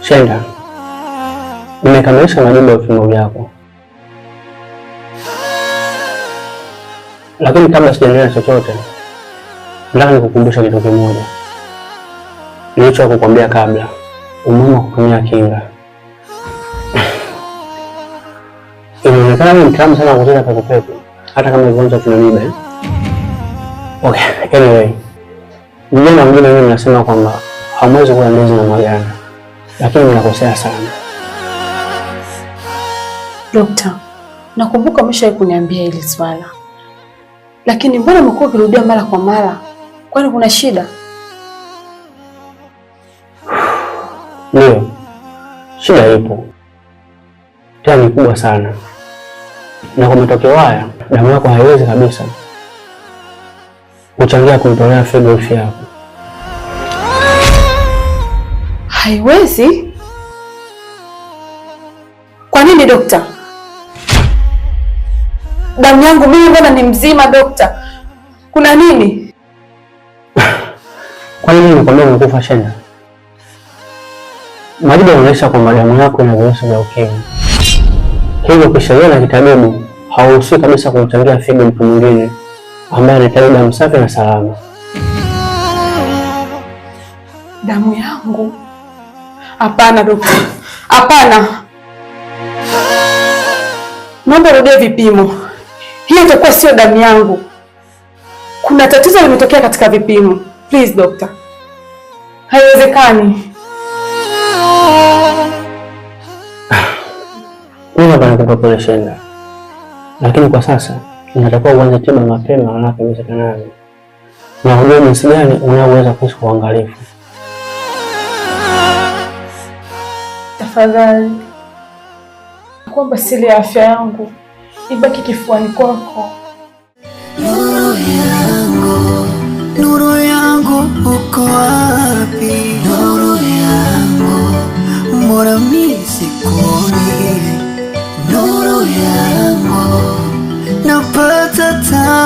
Shenda, nimekamilisha majibu ya vipimo vyako, lakini kabla sijaendelea chochote, nataka nikukumbusha kitu kimoja nilicho kukwambia kabla, umuhimu wa kutumia kinga. Inaonekana ni mtaalamu sana kucheza pepo, hata kama ugonjwa tunaniba. Okay, anyway, vijana wengine wengi mnasema kwamba hamwezi kula ndizi na maganda, lakini mnakosea sana. Dokta, nakumbuka umeshawahi kuniambia hili swala, lakini mbona umekuwa ukirudia mara kwa mara? Kwani kuna shida? Ndio, shida ipo, tena ni kubwa sana, na kwa matokeo haya damu yako haiwezi kabisa kuchangia kuitolea figo ifi yako. Haiwezi? Kwa nini dokta? Damu yangu mimi mbona ni mzima dokta? Kuna nini? Kwa nini nimekwambia umekufa Shenda? Majibu yanaonyesha kwamba damu yako ina virusi vya ukimwi. Hivyo kisheria na kitabibu hauruhusiwi kabisa kumchangia figo mtu mwingine ambaye anahitaji damu safi na salama. Damu yangu? Hapana dokta, hapana. Naomba rudie vipimo. Hiyo itakuwa sio damu yangu. Kuna tatizo limetokea katika vipimo. Please dokta. Haiwezekani. Mimi hapa nakupa Shenda, lakini kwa sasa inatakiwa uanze tiba mapema haraka iwezekanavyo, na ujue jinsi gani unaweza kuishi kwa uangalifu. Tafadhali, nakuomba siri ya afya yangu ibaki kifuani kwako.